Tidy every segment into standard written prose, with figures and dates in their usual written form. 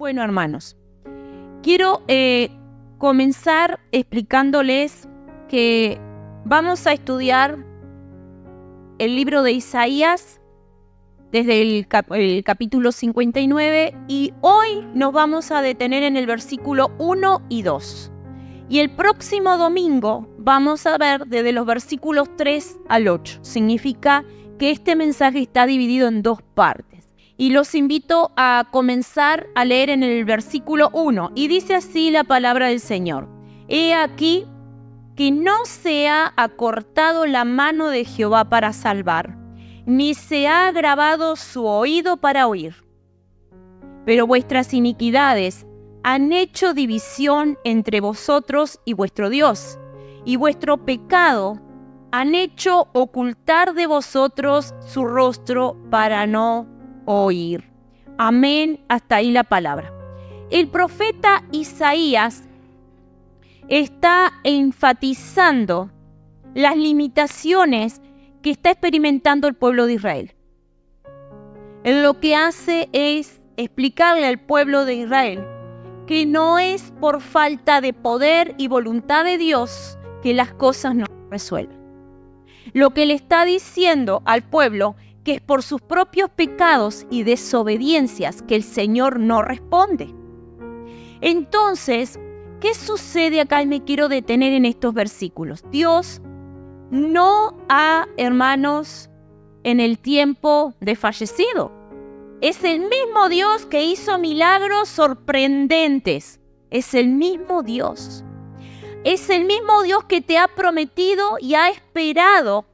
Bueno, hermanos, quiero comenzar explicándoles que vamos a estudiar el libro de Isaías desde el capítulo 59 y hoy nos vamos a detener en el versículo 1 y 2. Y el próximo domingo vamos a ver desde los versículos 3 al 8. Significa que este mensaje está dividido en dos partes. Y los invito a comenzar a leer en el versículo 1. Y dice así la palabra del Señor. He aquí que no se ha acortado la mano de Jehová para salvar, ni se ha agravado su oído para oír. Pero vuestras iniquidades han hecho división entre vosotros y vuestro Dios, y vuestro pecado han hecho ocultar de vosotros su rostro para no oír. Amén. Hasta ahí la palabra. El profeta Isaías está enfatizando las limitaciones que está experimentando el pueblo de Israel. Él lo que hace es explicarle al pueblo de Israel que no es por falta de poder y voluntad de Dios que las cosas no se resuelven. Lo que le está diciendo al pueblo que es por sus propios pecados y desobediencias que el Señor no responde. Entonces, ¿qué sucede acá? Y me quiero detener en estos versículos. Dios no ha, hermanos, en el tiempo desfallecido. Es el mismo Dios que hizo milagros sorprendentes. Es el mismo Dios. Es el mismo Dios que te ha prometido y ha esperado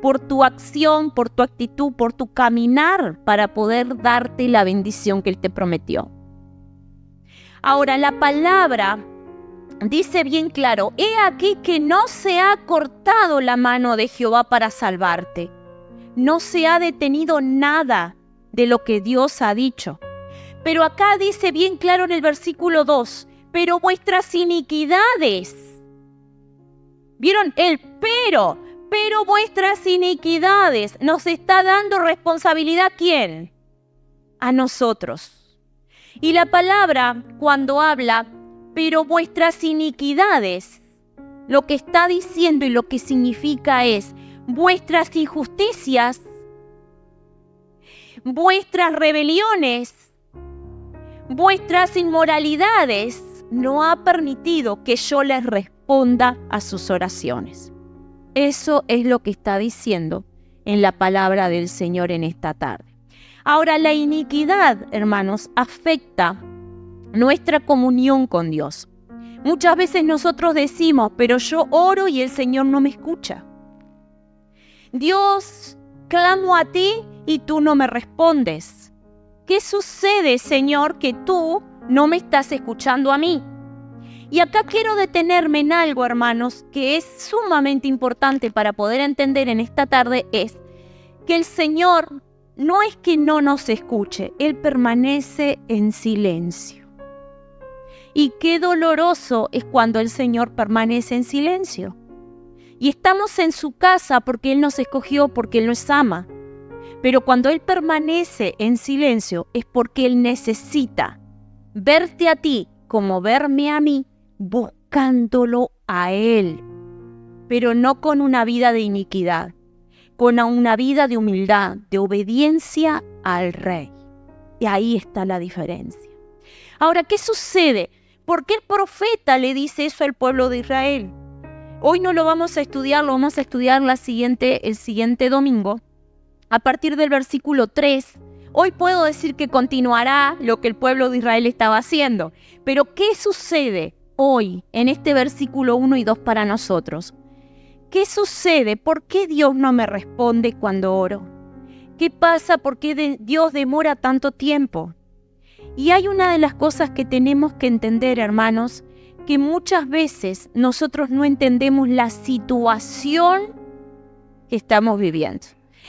por tu acción, por tu actitud, por tu caminar para poder darte la bendición que Él te prometió. Ahora, la palabra dice bien claro, he aquí que no se ha cortado la mano de Jehová para salvarte. No se ha detenido nada de lo que Dios ha dicho. Pero acá dice bien claro en el versículo 2, pero vuestras iniquidades. ¿Vieron? Pero vuestras iniquidades. Nos está dando responsabilidad, ¿quién? A nosotros. Y la palabra cuando habla, pero vuestras iniquidades, lo que está diciendo y lo que significa es vuestras injusticias, vuestras rebeliones, vuestras inmoralidades, no ha permitido que yo les responda a sus oraciones. Eso es lo que está diciendo en la palabra del Señor en esta tarde. Ahora, la iniquidad, hermanos, afecta nuestra comunión con Dios. Muchas veces nosotros decimos, pero yo oro y el Señor no me escucha. Dios, clamo a ti y tú no me respondes. ¿Qué sucede, Señor, que tú no me estás escuchando a mí? Y acá quiero detenerme en algo, hermanos, que es sumamente importante para poder entender en esta tarde, es que el Señor no es que no nos escuche, Él permanece en silencio. Y qué doloroso es cuando el Señor permanece en silencio. Y estamos en su casa porque Él nos escogió, porque Él nos ama. Pero cuando Él permanece en silencio es porque Él necesita verte a ti como verme a mí, buscándolo a Él. Pero no con una vida de iniquidad, con una vida de humildad, de obediencia al Rey. Y ahí está la diferencia. Ahora, ¿qué sucede? ¿Por qué el profeta le dice eso al pueblo de Israel? Hoy no lo vamos a estudiar, lo vamos a estudiar el siguiente domingo. A partir del versículo 3, hoy puedo decir que continuará lo que el pueblo de Israel estaba haciendo. Pero ¿qué sucede hoy en este versículo 1 y 2 para nosotros? ¿Qué sucede? ¿Por qué Dios no me responde cuando oro? ¿Qué pasa? ¿Por qué Dios demora tanto tiempo? Y hay una de las cosas que tenemos que entender, hermanos, que muchas veces nosotros no entendemos la situación que estamos viviendo.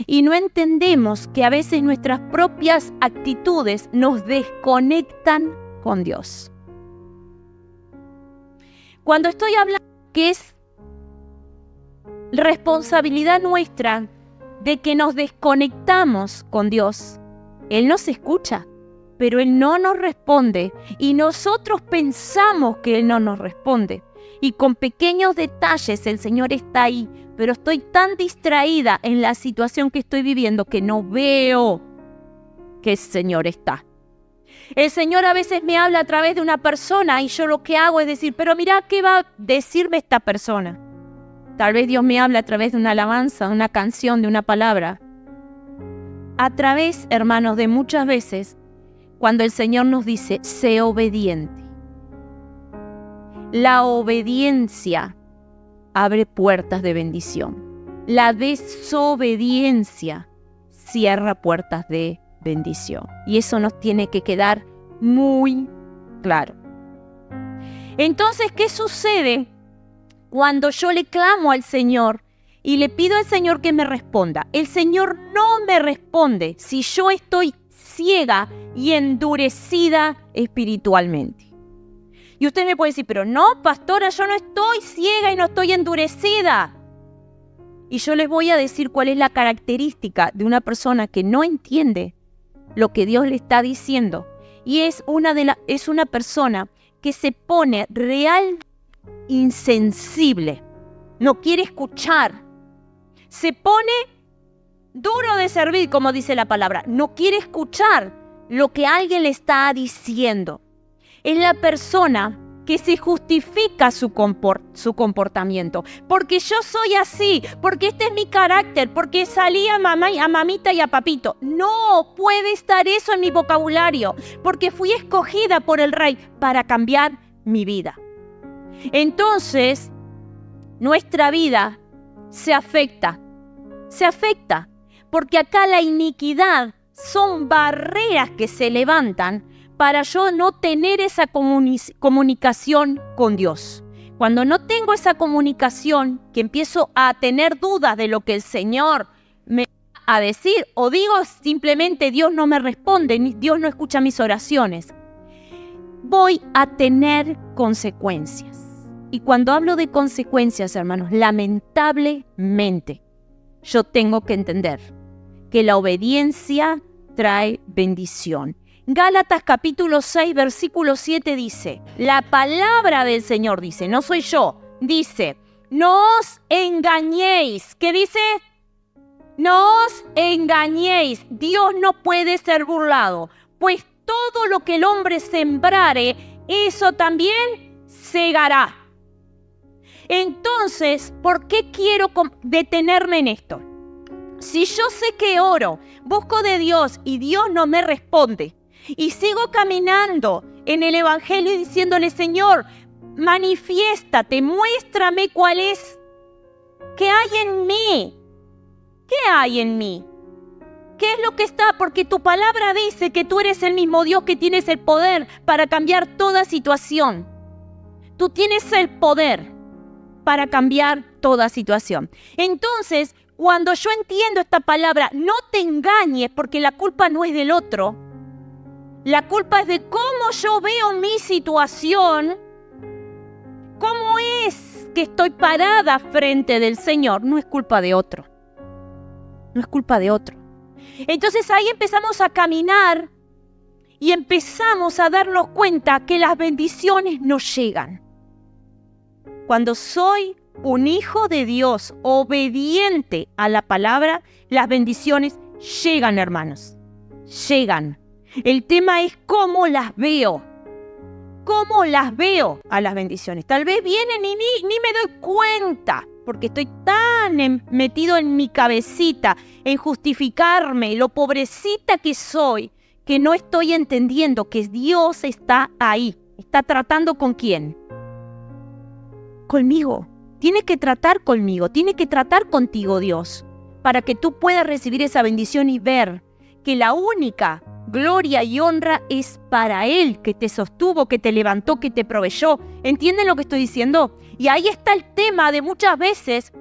Y no entendemos que a veces nuestras propias actitudes nos desconectan con Dios. Cuando estoy hablando que es responsabilidad nuestra de que nos desconectamos con Dios, Él nos escucha, pero Él no nos responde y nosotros pensamos que Él no nos responde. Y con pequeños detalles el Señor está ahí, pero estoy tan distraída en la situación que estoy viviendo que no veo que el Señor está. El Señor a veces me habla a través de una persona y yo lo que hago es decir, pero mira, ¿qué va a decirme esta persona? Tal vez Dios me habla a través de una alabanza, de una canción, de una palabra. A través, hermanos, de muchas veces, cuando el Señor nos dice, sé obediente. La obediencia abre puertas de bendición. La desobediencia cierra puertas de bendición. Y eso nos tiene que quedar muy claro. Entonces, ¿qué sucede cuando yo le clamo al Señor y le pido al Señor que me responda? El Señor no me responde si yo estoy ciega y endurecida espiritualmente. Y usted me puede decir, pero no, pastora, yo no estoy ciega y no estoy endurecida. Y yo les voy a decir cuál es la característica de una persona que no entiende lo que Dios le está diciendo. Y es una persona que se pone real insensible. No quiere escuchar. Se pone duro de servir, como dice la palabra. No quiere escuchar lo que alguien le está diciendo. Es la persona que se justifica su comportamiento. Porque yo soy así, porque este es mi carácter, porque salí a mamita y a papito. No puede estar eso en mi vocabulario, porque fui escogida por el Rey para cambiar mi vida. Entonces, nuestra vida se afecta, porque acá la iniquidad son barreras que se levantan para yo no tener esa comunicación con Dios. Cuando no tengo esa comunicación, que empiezo a tener dudas de lo que el Señor me va a decir, o digo simplemente Dios no me responde, Dios no escucha mis oraciones, voy a tener consecuencias. Y cuando hablo de consecuencias, hermanos, lamentablemente, yo tengo que entender que la obediencia trae bendición. Gálatas capítulo 6, versículo 7 dice, la palabra del Señor dice, no soy yo, dice, no os engañéis. ¿Qué dice? No os engañéis. Dios no puede ser burlado, pues todo lo que el hombre sembrare, eso también segará. Entonces, ¿por qué quiero detenerme en esto? Si yo sé que oro, busco de Dios y Dios no me responde, y sigo caminando en el Evangelio y diciéndole, Señor, manifiéstate, muéstrame cuál es, qué hay en mí, qué hay en mí, qué es lo que está, porque tu palabra dice que tú eres el mismo Dios que tienes el poder para cambiar toda situación. Tú tienes el poder para cambiar toda situación. Entonces, cuando yo entiendo esta palabra, no te engañes, porque la culpa no es del otro. La culpa es de cómo yo veo mi situación, cómo es que estoy parada frente del Señor. No es culpa de otro. No es culpa de otro. Entonces ahí empezamos a caminar y empezamos a darnos cuenta que las bendiciones nos llegan. Cuando soy un hijo de Dios obediente a la palabra, las bendiciones llegan, hermanos. Llegan. El tema es cómo las veo. ¿Cómo las veo a las bendiciones? Tal vez vienen y ni me doy cuenta, porque estoy tan metido en mi cabecita, en justificarme, lo pobrecita que soy, que no estoy entendiendo que Dios está ahí. ¿Está tratando con quién? Conmigo. Tiene que tratar conmigo, tiene que tratar contigo Dios, para que tú puedas recibir esa bendición y ver que la única gloria y honra es para Él, que te sostuvo, que te levantó, que te proveyó. ¿Entienden lo que estoy diciendo? Y ahí está el tema de muchas veces,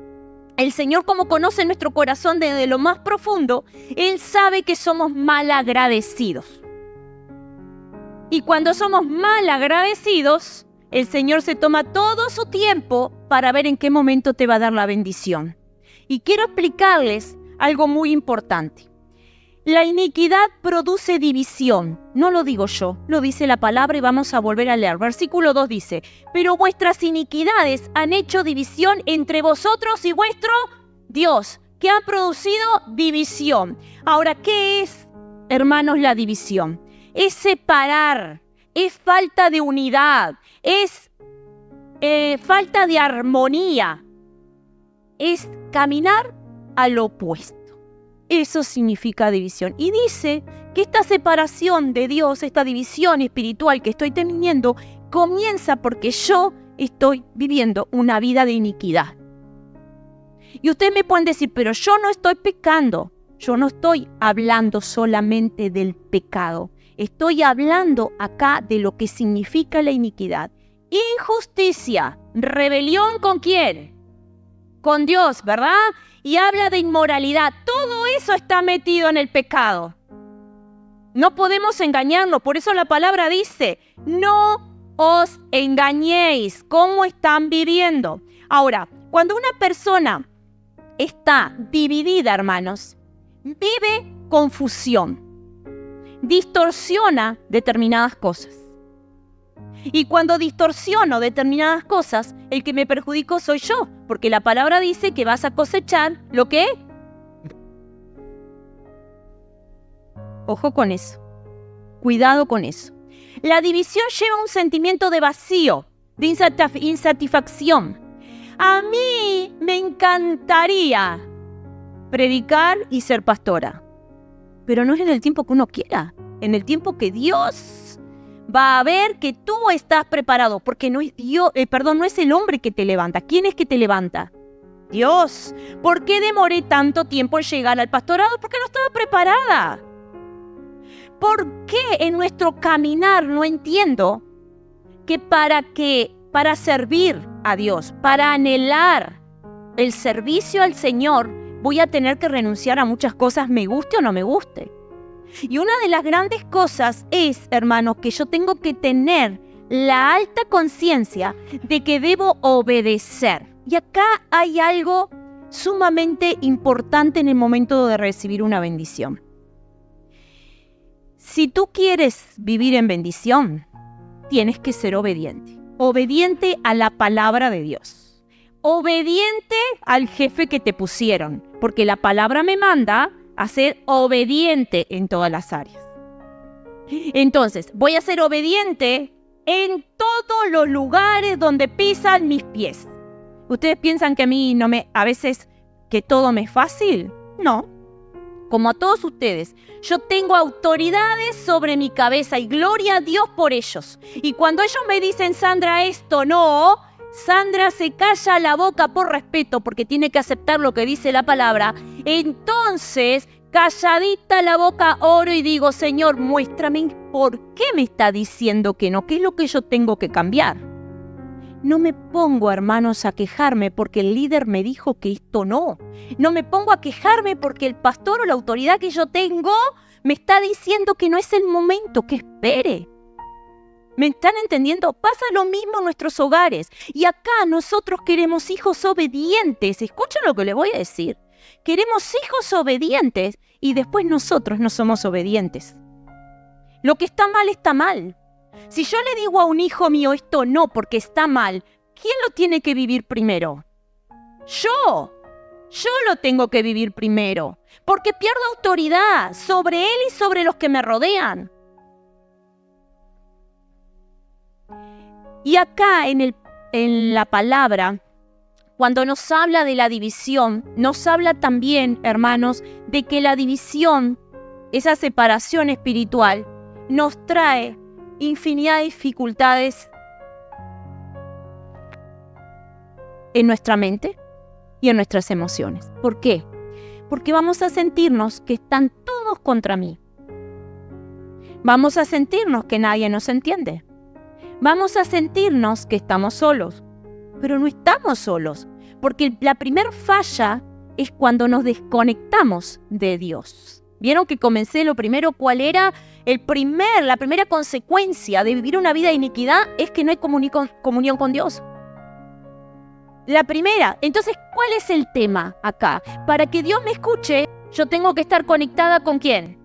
el Señor, como conoce nuestro corazón desde lo más profundo, Él sabe que somos mal agradecidos. Y cuando somos mal agradecidos, el Señor se toma todo su tiempo para ver en qué momento te va a dar la bendición. Y quiero explicarles algo muy importante. La iniquidad produce división. No lo digo yo, lo dice la palabra y vamos a volver a leer. Versículo 2 dice, pero vuestras iniquidades han hecho división entre vosotros y vuestro Dios, que ha producido división. Ahora, ¿qué es, hermanos, la división? Es separar, es falta de unidad, es falta de armonía, es caminar al opuesto. Eso significa división. Y dice que esta separación de Dios, esta división espiritual que estoy teniendo, comienza porque yo estoy viviendo una vida de iniquidad. Y ustedes me pueden decir, pero yo no estoy pecando. Yo no estoy hablando solamente del pecado. Estoy hablando acá de lo que significa la iniquidad. Injusticia, rebelión ¿con quién? Con Dios, ¿verdad? Y habla de inmoralidad. Todo eso está metido en el pecado. No podemos engañarnos. Por eso la palabra dice, no os engañéis. ¿Cómo están viviendo? Ahora, cuando una persona está dividida, hermanos, vive confusión, distorsiona determinadas cosas. Y cuando distorsiono determinadas cosas, el que me perjudico soy yo, porque la palabra dice que vas a cosechar lo que... Ojo con eso. Cuidado con eso. La división lleva un sentimiento de vacío, de insatisfacción. A mí me encantaría predicar y ser pastora, pero no es en el tiempo que uno quiera, en el tiempo que Dios va a ver que tú estás preparado, porque no es Dios, no es el hombre que te levanta. ¿Quién es que te levanta? Dios. ¿Por qué demoré tanto tiempo en llegar al pastorado? Porque no estaba preparada. ¿Por qué en nuestro caminar no entiendo que para servir a Dios, para anhelar el servicio al Señor, voy a tener que renunciar a muchas cosas, me guste o no me guste? Y una de las grandes cosas es, hermanos, que yo tengo que tener la alta conciencia de que debo obedecer. Y acá hay algo sumamente importante en el momento de recibir una bendición. Si tú quieres vivir en bendición, tienes que ser obediente. Obediente a la palabra de Dios. Obediente al jefe que te pusieron, porque la palabra me manda a ser obediente en todas las áreas. Entonces, voy a ser obediente en todos los lugares donde pisan mis pies. ¿Ustedes piensan que a veces que todo me es fácil? No. Como a todos ustedes, yo tengo autoridades sobre mi cabeza y gloria a Dios por ellos. Y cuando ellos me dicen, Sandra, esto no, Sandra se calla la boca por respeto porque tiene que aceptar lo que dice la palabra. Entonces, calladita la boca oro y digo, Señor, muéstrame por qué me está diciendo que no, qué es lo que yo tengo que cambiar. No me pongo, hermanos, a quejarme porque el líder me dijo que esto no. No me pongo a quejarme porque el pastor o la autoridad que yo tengo me está diciendo que no es el momento, que espere. ¿Me están entendiendo? Pasa lo mismo en nuestros hogares. Y acá nosotros queremos hijos obedientes. Escuchen lo que les voy a decir. Queremos hijos obedientes y después nosotros no somos obedientes. Lo que está mal está mal. Si yo le digo a un hijo mío esto no porque está mal, ¿quién lo tiene que vivir primero? Yo lo tengo que vivir primero, porque pierdo autoridad sobre él y sobre los que me rodean. Y acá en la palabra, cuando nos habla de la división, nos habla también, hermanos, de que la división, esa separación espiritual, nos trae infinidad de dificultades en nuestra mente y en nuestras emociones. ¿Por qué? Porque vamos a sentirnos que están todos contra mí. Vamos a sentirnos que nadie nos entiende. Vamos a sentirnos que estamos solos. Pero no estamos solos, porque la primer falla es cuando nos desconectamos de Dios. ¿Vieron que comencé lo primero? ¿Cuál era? La primera consecuencia de vivir una vida de iniquidad es que no hay comunión con Dios. La primera. Entonces, ¿cuál es el tema acá? Para que Dios me escuche, yo tengo que estar conectada ¿con quién?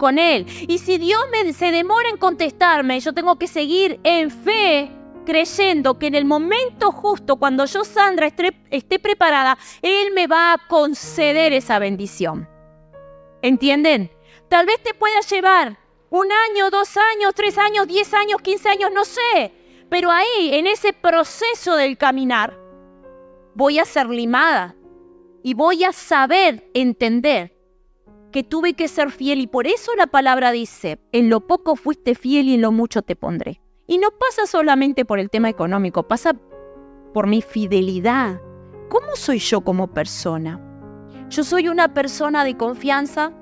con Él. Y si Dios se demora en contestarme, yo tengo que seguir en fe, creyendo que en el momento justo, cuando yo, Sandra, esté preparada, Él me va a conceder esa bendición. ¿Entienden? Tal vez te pueda llevar 1 año, 2 años, 3 años, 10 años, 15 años, no sé. Pero ahí, en ese proceso del caminar, voy a ser limada y voy a saber entender que tuve que ser fiel. Y por eso la palabra dice, en lo poco fuiste fiel y en lo mucho te pondré. Y no pasa solamente por el tema económico, pasa por mi fidelidad. ¿Cómo soy yo como persona? ¿Yo soy una persona de confianza?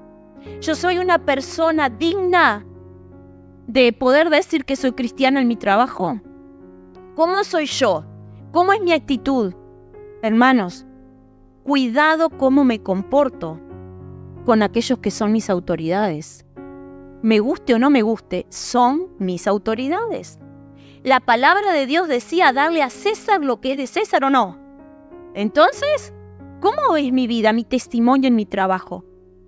¿Yo soy una persona digna de poder decir que soy cristiana en mi trabajo? ¿Cómo soy yo? ¿Cómo es mi actitud? Hermanos, cuidado cómo me comporto con aquellos que son mis autoridades. Me guste o no me guste, son mis autoridades. La palabra de Dios decía darle a César lo que es de César, ¿o no? Entonces, ¿cómo es mi vida, mi testimonio en mi trabajo?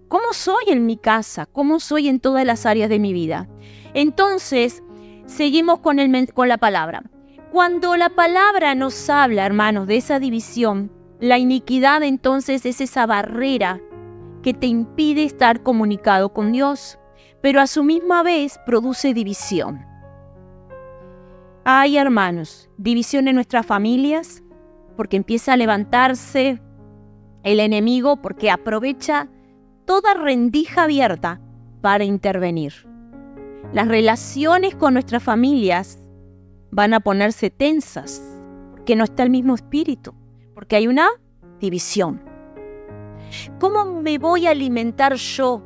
¿Cómo soy en mi casa? ¿Cómo soy en todas las áreas de mi vida? Entonces, seguimos con la palabra. Cuando la palabra nos habla, hermanos, de esa división, la iniquidad entonces es esa barrera que te impide estar comunicado con Dios, pero a su misma vez produce división. Hay, hermanos, división en nuestras familias, porque empieza a levantarse el enemigo, porque aprovecha toda rendija abierta para intervenir. Las relaciones con nuestras familias van a ponerse tensas, porque no está el mismo espíritu, porque hay una división. ¿Cómo me voy a alimentar yo?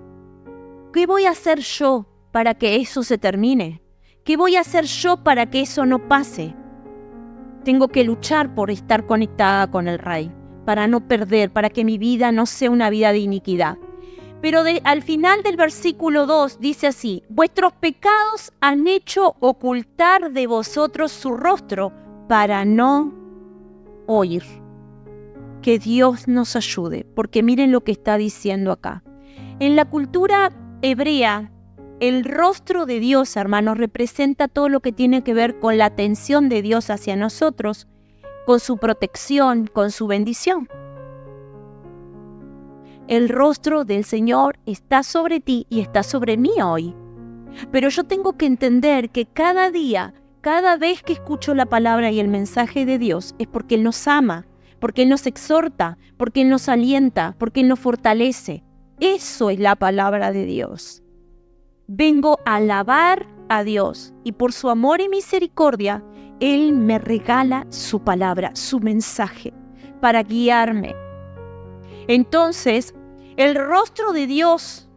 ¿Qué voy a hacer yo para que eso se termine? ¿Qué voy a hacer yo para que eso no pase? Tengo que luchar por estar conectada con el Rey, para no perder, para que mi vida no sea una vida de iniquidad. Pero al final del versículo 2 dice así: vuestros pecados han hecho ocultar de vosotros su rostro para no oír. Que Dios nos ayude, porque miren lo que está diciendo acá. En la cultura hebrea, el rostro de Dios, hermanos, representa todo lo que tiene que ver con la atención de Dios hacia nosotros, con su protección, con su bendición. El rostro del Señor está sobre ti y está sobre mí hoy. Pero yo tengo que entender que cada día, cada vez que escucho la palabra y el mensaje de Dios, es porque Él nos ama, porque Él nos exhorta, porque Él nos alienta, porque Él nos fortalece. Eso es la palabra de Dios. Vengo a alabar a Dios y por su amor y misericordia, Él me regala su palabra, su mensaje, para guiarme. Entonces, el rostro de Dios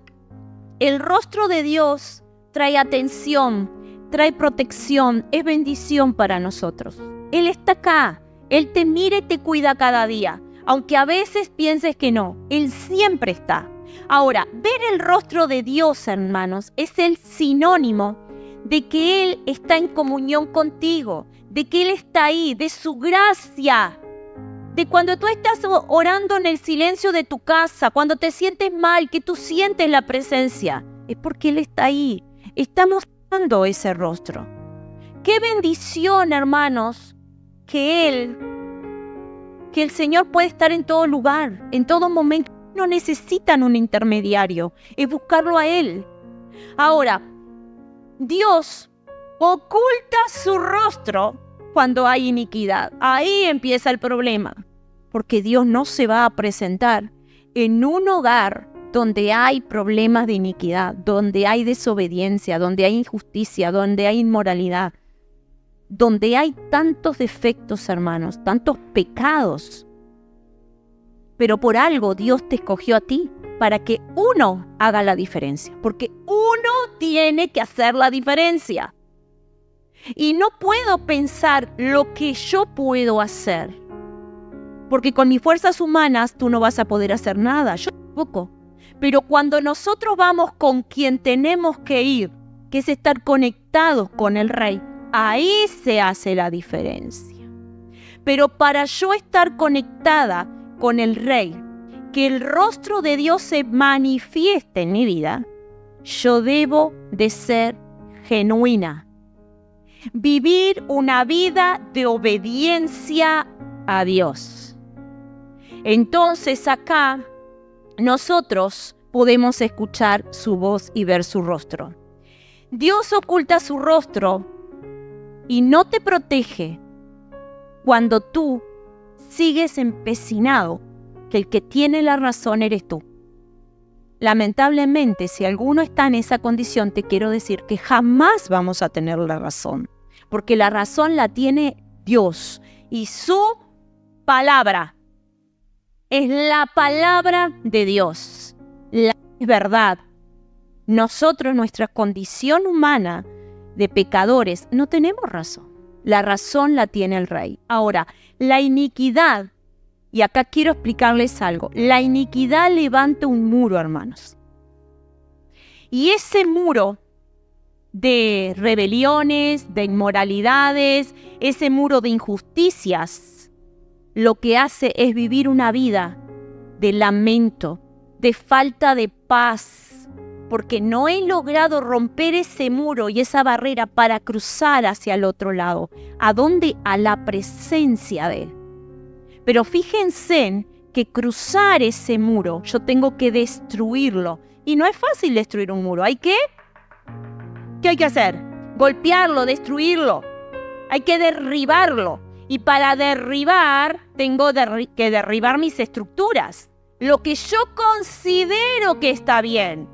trae atención, trae protección, es bendición para nosotros. Él está acá, Él te mira y te cuida cada día, aunque a veces pienses que no, Él siempre está. Ahora, ver el rostro de Dios, hermanos, es el sinónimo de que Él está en comunión contigo, de que Él está ahí, de su gracia. De cuando tú estás orando en el silencio de tu casa, cuando te sientes mal, que tú sientes la presencia, es porque Él está ahí, está mostrando ese rostro. Qué bendición, hermanos, que el Señor puede estar en todo lugar, en todo momento. No necesitan un intermediario, es buscarlo a Él. Ahora, Dios oculta su rostro cuando hay iniquidad. Ahí empieza el problema. Porque Dios no se va a presentar en un hogar donde hay problemas de iniquidad, donde hay desobediencia, donde hay injusticia, donde hay inmoralidad, donde hay tantos defectos, hermanos, tantos pecados. Pero por algo Dios te escogió a ti, para que uno haga la diferencia. Porque uno tiene que hacer la diferencia. Y no puedo pensar lo que yo puedo hacer. Porque con mis fuerzas humanas tú no vas a poder hacer nada, yo tampoco. Pero cuando nosotros vamos con quien tenemos que ir, que es estar conectados con el Rey, ahí se hace la diferencia. Pero para yo estar conectada con el Rey, que el rostro de Dios se manifieste en mi vida, yo debo de ser genuina. Vivir una vida de obediencia a Dios. Entonces acá nosotros podemos escuchar su voz y ver su rostro. Dios oculta su rostro y no te protege cuando tú sigues empecinado que el que tiene la razón eres tú. Lamentablemente, si alguno está en esa condición, te quiero decir que jamás vamos a tener la razón, porque la razón la tiene Dios y su palabra es la palabra de Dios, la verdad. Nosotros, nuestra condición humana de pecadores, no tenemos razón. La razón la tiene el Rey. Ahora, la iniquidad, y acá quiero explicarles algo, la iniquidad levanta un muro, hermanos. Y ese muro de rebeliones, de inmoralidades, ese muro de injusticias, lo que hace es vivir una vida de lamento, de falta de paz, porque no he logrado romper ese muro y esa barrera para cruzar hacia el otro lado. ¿A dónde? A la presencia de Él. Pero fíjense que cruzar ese muro, yo tengo que destruirlo. Y no es fácil destruir un muro. ¿Qué hay que hacer? Golpearlo, destruirlo. Hay que derribarlo. Y para derribar, tengo que derribar mis estructuras. Lo que yo considero que está bien,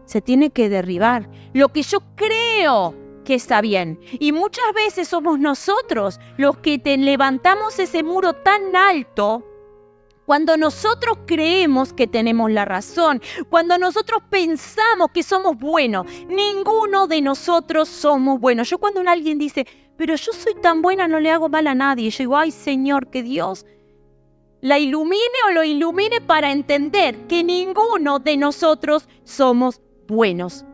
se tiene que derribar. Lo que yo creo que está bien. Y muchas veces somos nosotros los que levantamos ese muro tan alto cuando nosotros creemos que tenemos la razón, cuando nosotros pensamos que somos buenos. Ninguno de nosotros somos buenos. Yo cuando alguien dice, pero yo soy tan buena, no le hago mal a nadie, yo digo, ay Señor, que Dios la ilumine o lo ilumine para entender que ninguno de nosotros somos buenos.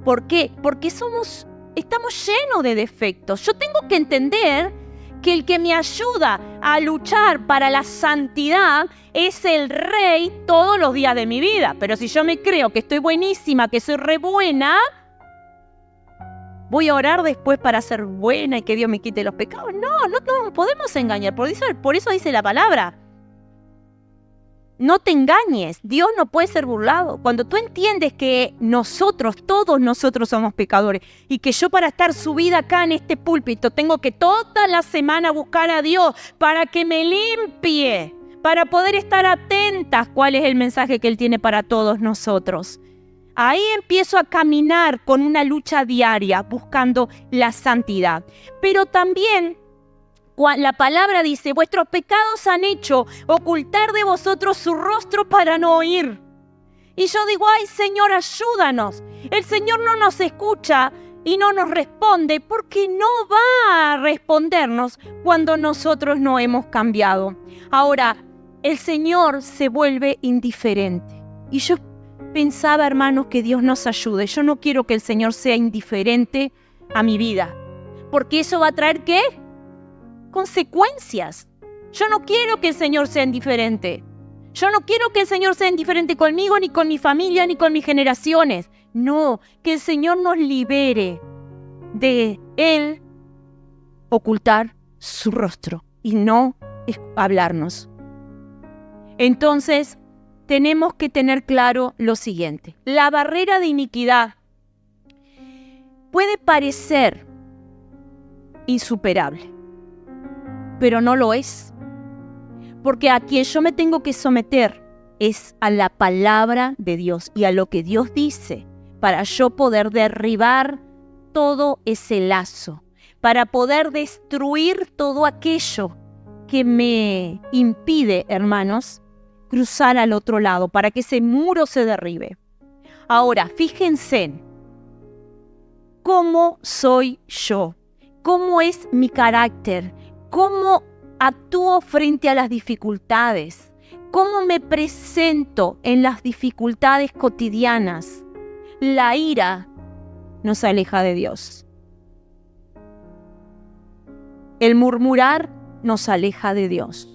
¿Por qué? Porque estamos llenos de defectos. Yo tengo que entender que el que me ayuda a luchar para la santidad es el Rey todos los días de mi vida. Pero si yo me creo que estoy buenísima, que soy re buena, voy a orar después para ser buena y que Dios me quite los pecados. No nos podemos engañar. Por eso dice la palabra. No te engañes, Dios no puede ser burlado. Cuando tú entiendes que todos nosotros somos pecadores y que yo para estar subida acá en este púlpito tengo que toda la semana buscar a Dios para que me limpie, para poder estar atentas cuál es el mensaje que Él tiene para todos nosotros. Ahí empiezo a caminar con una lucha diaria buscando la santidad. Pero también la palabra dice, vuestros pecados han hecho ocultar de vosotros su rostro para no oír. Y yo digo, ay Señor, ayúdanos. El Señor no nos escucha y no nos responde porque no va a respondernos cuando nosotros no hemos cambiado. Ahora, el Señor se vuelve indiferente. Y yo pensaba, hermanos, que Dios nos ayude. Yo no quiero que el Señor sea indiferente a mi vida, porque eso va a traer, ¿qué? Consecuencias. Yo no quiero que el Señor sea indiferente. Yo no quiero que el Señor sea indiferente conmigo, ni con mi familia, ni con mis generaciones. No, que el Señor nos libere de Él ocultar su rostro y no hablarnos. Entonces, tenemos que tener claro lo siguiente. La barrera de iniquidad puede parecer insuperable, pero no lo es. Porque a quien yo me tengo que someter es a la palabra de Dios y a lo que Dios dice para yo poder derribar todo ese lazo, para poder destruir todo aquello que me impide, hermanos, cruzar al otro lado, para que ese muro se derribe. Ahora, fíjense cómo soy yo, cómo es mi carácter, cómo actúo frente a las dificultades, cómo me presento en las dificultades cotidianas. La ira nos aleja de Dios. El murmurar nos aleja de Dios.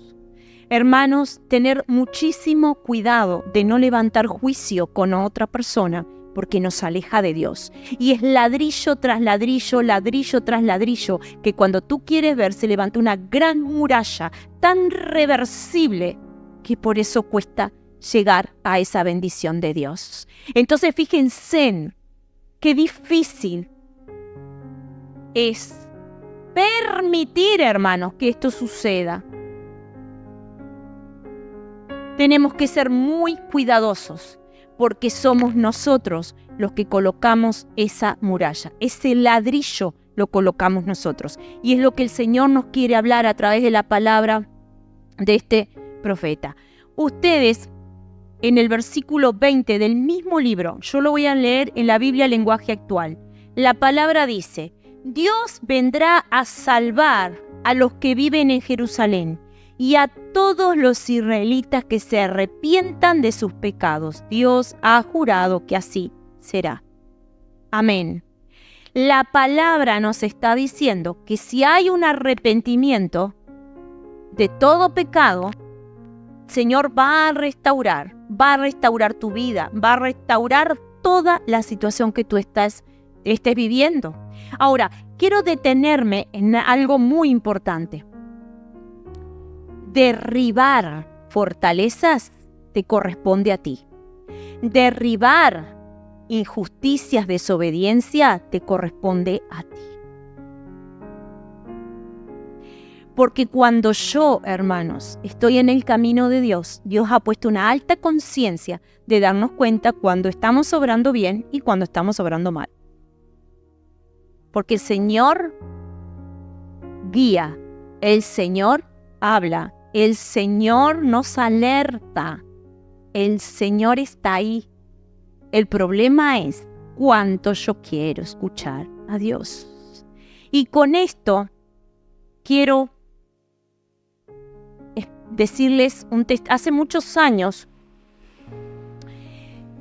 Hermanos, tener muchísimo cuidado de no levantar juicio con otra persona porque nos aleja de Dios. Y es ladrillo tras ladrillo, ladrillo tras ladrillo, que cuando tú quieres ver se levanta una gran muralla tan reversible que por eso cuesta llegar a esa bendición de Dios. Entonces fíjense qué difícil es permitir, hermanos, que esto suceda. Tenemos que ser muy cuidadosos porque somos nosotros los que colocamos esa muralla. Ese ladrillo lo colocamos nosotros. Y es lo que el Señor nos quiere hablar a través de la palabra de este profeta. Ustedes, en el versículo 20 del mismo libro, yo lo voy a leer en la Biblia lenguaje actual. La palabra dice: Dios vendrá a salvar a los que viven en Jerusalén y a todos los israelitas que se arrepientan de sus pecados. Dios ha jurado que así será. Amén. La palabra nos está diciendo que si hay un arrepentimiento de todo pecado, el Señor va a restaurar tu vida, va a restaurar toda la situación que tú estés viviendo. Ahora, quiero detenerme en algo muy importante. Derribar fortalezas te corresponde a ti. Derribar injusticias, desobediencia te corresponde a ti. Porque cuando yo, hermanos, estoy en el camino de Dios, Dios ha puesto una alta conciencia de darnos cuenta cuando estamos obrando bien y cuando estamos obrando mal. Porque el Señor guía, el Señor habla, el Señor nos alerta, el Señor está ahí. El problema es cuánto yo quiero escuchar a Dios. Y con esto quiero decirles hace muchos años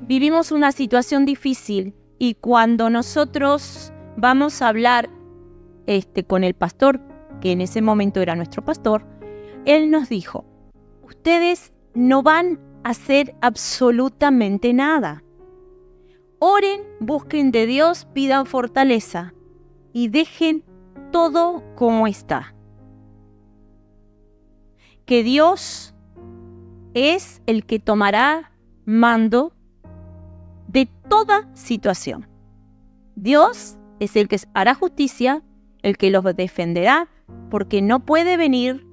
vivimos una situación difícil y cuando nosotros vamos a hablar con el pastor, que en ese momento era nuestro pastor, él nos dijo: ustedes no van a hacer absolutamente nada. Oren, busquen de Dios, pidan fortaleza y dejen todo como está. Que Dios es el que tomará mando de toda situación. Dios es el que hará justicia, el que los defenderá, porque no puede venir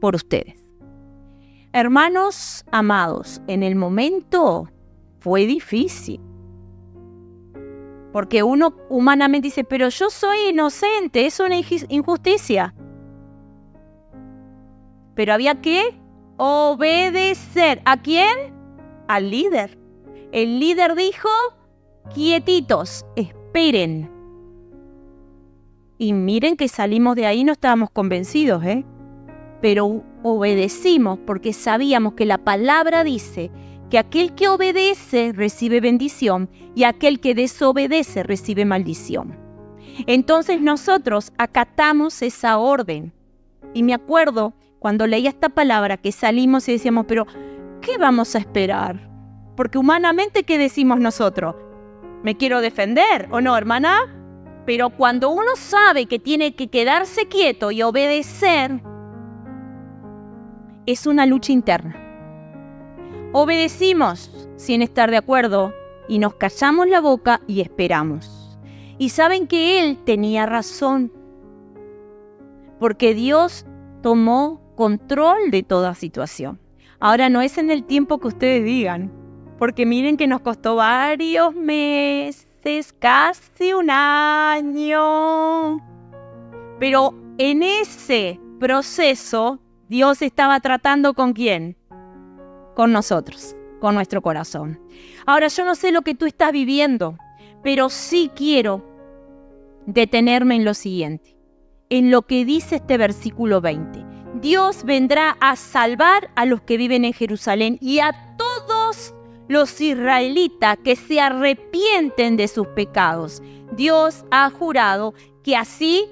por ustedes. Hermanos amados, en el momento fue difícil. Porque uno humanamente dice: pero yo soy inocente, es una injusticia. Pero había que obedecer. ¿A quién? Al líder. El líder dijo: quietitos, esperen. Y miren que salimos de ahí, no estábamos convencidos, pero obedecimos porque sabíamos que la palabra dice que aquel que obedece recibe bendición y aquel que desobedece recibe maldición. Entonces nosotros acatamos esa orden. Y me acuerdo cuando leía esta palabra que salimos y decíamos: pero ¿qué vamos a esperar? Porque humanamente, ¿qué decimos nosotros? ¿Me quiero defender o no, hermana? Pero cuando uno sabe que tiene que quedarse quieto y obedecer, es una lucha interna. Obedecimos sin estar de acuerdo y nos callamos la boca y esperamos. Y saben que él tenía razón, porque Dios tomó control de toda situación. Ahora no es en el tiempo que ustedes digan, porque miren que nos costó varios meses, casi un año. Pero en ese proceso, Dios estaba tratando ¿con quién? Con nosotros, con nuestro corazón. Ahora, yo no sé lo que tú estás viviendo, pero sí quiero detenerme en lo siguiente, en lo que dice este versículo 20. Dios vendrá a salvar a los que viven en Jerusalén y a todos los israelitas que se arrepienten de sus pecados. Dios ha jurado que así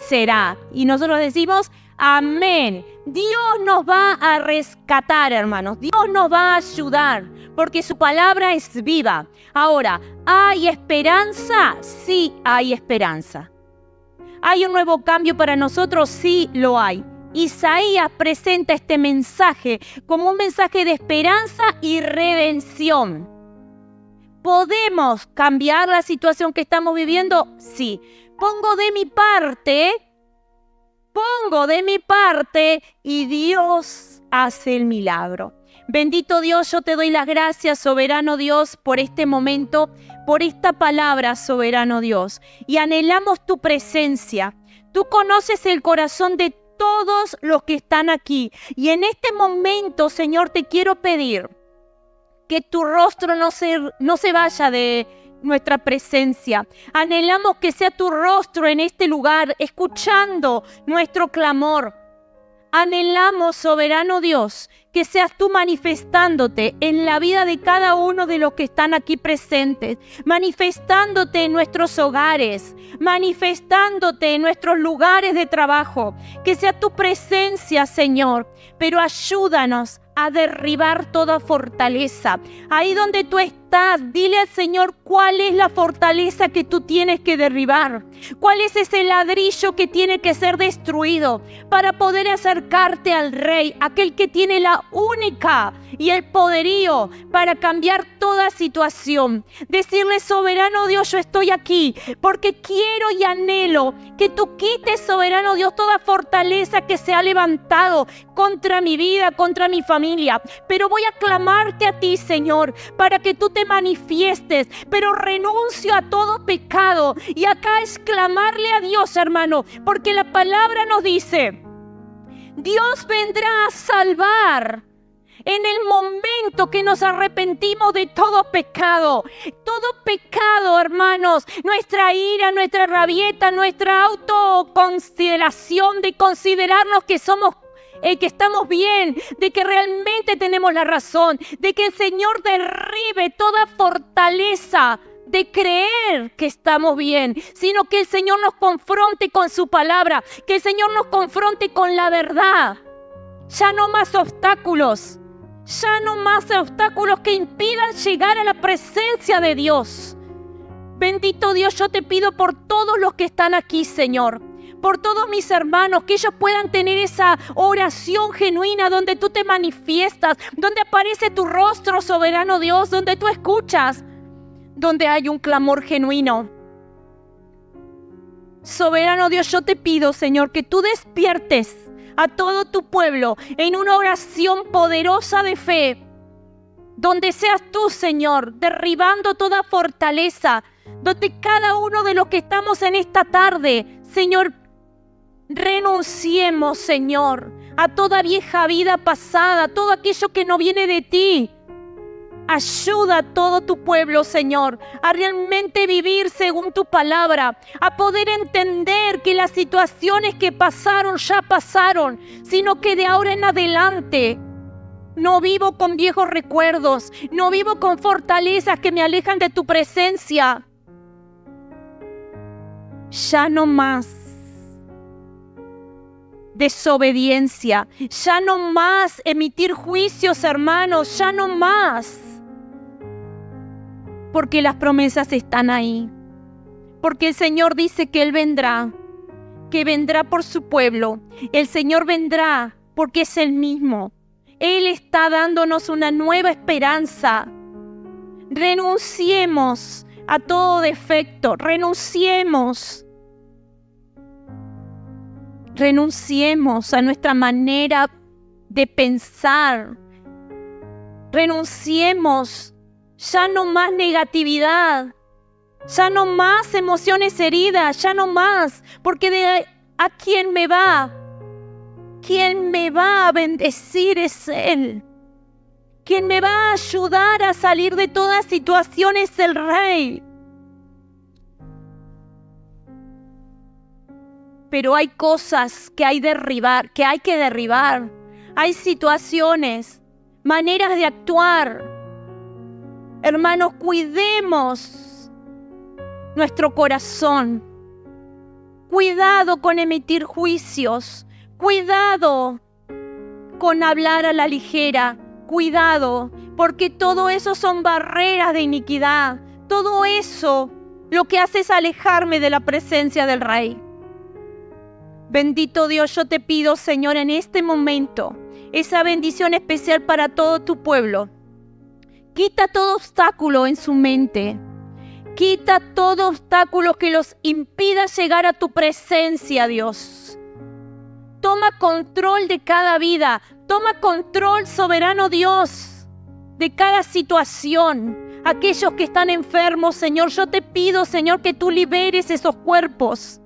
será. Y nosotros decimos: Amén. Dios nos va a rescatar, hermanos. Dios nos va a ayudar, porque su palabra es viva. Ahora, ¿hay esperanza? Sí, hay esperanza. ¿Hay un nuevo cambio para nosotros? Sí, lo hay. Isaías presenta este mensaje como un mensaje de esperanza y redención. ¿Podemos cambiar la situación que estamos viviendo? Sí. Pongo de mi parte y Dios hace el milagro. Bendito Dios, yo te doy las gracias, soberano Dios, por este momento, por esta palabra, soberano Dios. Y anhelamos tu presencia. Tú conoces el corazón de todos los que están aquí. Y en este momento, Señor, te quiero pedir que tu rostro no se vaya de nuestra presencia. Anhelamos que sea tu rostro en este lugar, escuchando nuestro clamor. Anhelamos, soberano Dios, que seas tú manifestándote en la vida de cada uno de los que están aquí presentes, manifestándote en nuestros hogares, manifestándote en nuestros lugares de trabajo. Que sea tu presencia, Señor, pero ayúdanos a derribar toda fortaleza. Ahí donde tú estás, dile al Señor cuál es la fortaleza que tú tienes que derribar. Cuál es ese ladrillo que tiene que ser destruido para poder acercarte al Rey, aquel que tiene la única y el poderío para cambiar toda situación. Decirle, soberano Dios, yo estoy aquí porque quiero y anhelo que tú quites, soberano Dios, toda fortaleza que se ha levantado contra mi vida, contra mi familia. Pero voy a clamarte a ti, Señor, para que tú te manifiestes, pero renuncio a todo pecado. Y acá es clamarle a Dios, hermano, porque la palabra nos dice, Dios vendrá a salvar en el momento que nos arrepentimos de todo pecado. Todo pecado, hermanos, nuestra ira, nuestra rabieta, nuestra autoconsideración de considerarnos que somos que estamos bien, de que realmente tenemos la razón, de que el Señor derribe toda fortaleza de creer que estamos bien, sino que el Señor nos confronte con su palabra, que el Señor nos confronte con la verdad. Ya no más obstáculos que impidan llegar a la presencia de Dios. Bendito Dios, yo te pido por todos los que están aquí, Señor, por todos mis hermanos, que ellos puedan tener esa oración genuina donde tú te manifiestas, donde aparece tu rostro, soberano Dios, donde tú escuchas, donde hay un clamor genuino. Soberano Dios, yo te pido, Señor, que tú despiertes a todo tu pueblo en una oración poderosa de fe, donde seas tú, Señor, derribando toda fortaleza, donde cada uno de los que estamos en esta tarde, Señor, renunciemos, Señor, a toda vieja vida pasada, todo aquello que no viene de ti. Ayuda a todo tu pueblo, Señor, a realmente vivir según tu palabra, a poder entender que las situaciones que pasaron ya pasaron, sino que de ahora en adelante no vivo con viejos recuerdos, no vivo con fortalezas que me alejan de tu presencia. Ya no más desobediencia, ya no más emitir juicios, hermanos, ya no más. Porque las promesas están ahí. Porque el Señor dice que Él vendrá, que vendrá por su pueblo. El Señor vendrá porque es el mismo. Él está dándonos una nueva esperanza. Renunciemos a todo defecto, renunciemos a nuestra manera de pensar. Renunciemos. Ya no más negatividad, ya no más emociones heridas, ya no más, porque ¿a quién me va? ¿Quién me va a bendecir es Él? ¿Quién me va a ayudar a salir de todas situaciones es el Rey? Pero hay cosas que hay que derribar. Hay situaciones, maneras de actuar. Hermanos, cuidemos nuestro corazón. Cuidado con emitir juicios, Cuidado con hablar a la ligera. Cuidado, porque todo eso son barreras de iniquidad. Todo eso lo que hace es alejarme de la presencia del Rey. Bendito Dios, yo te pido, Señor, en este momento, esa bendición especial para todo tu pueblo. Quita todo obstáculo en su mente. Quita todo obstáculo que los impida llegar a tu presencia, Dios. Toma control de cada vida. Toma control, soberano Dios, de cada situación. Aquellos que están enfermos, Señor, yo te pido, Señor, que tú liberes esos cuerpos.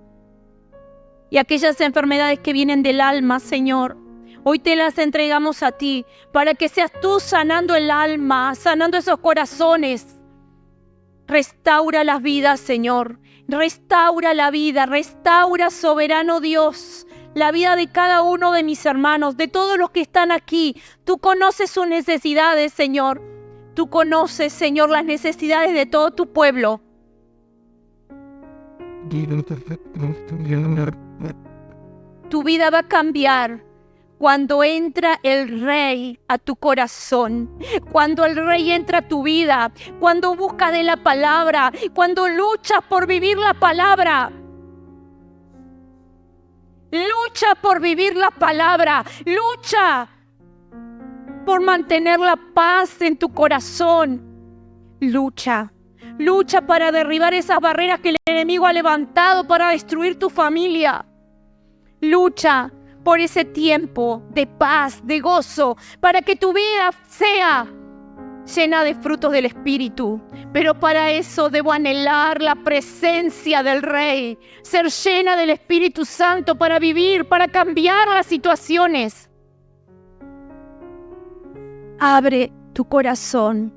Y aquellas enfermedades que vienen del alma, Señor, hoy te las entregamos a ti, para que seas tú sanando el alma, sanando esos corazones. Restaura las vidas, Señor. Restaura la vida, restaura, soberano Dios, la vida de cada uno de mis hermanos, de todos los que están aquí. Tú conoces sus necesidades, Señor. Tú conoces, Señor, las necesidades de todo tu pueblo. Tu vida va a cambiar cuando entra el Rey a tu corazón, cuando el Rey entra a tu vida, cuando buscas de la palabra, cuando luchas por vivir la palabra. Lucha por vivir la palabra, lucha por mantener la paz en tu corazón. Lucha para derribar esas barreras que el enemigo ha levantado para destruir tu familia. Lucha por ese tiempo de paz, de gozo, para que tu vida sea llena de frutos del Espíritu. Pero para eso debo anhelar la presencia del Rey, ser llena del Espíritu Santo para vivir, para cambiar las situaciones. Abre tu corazón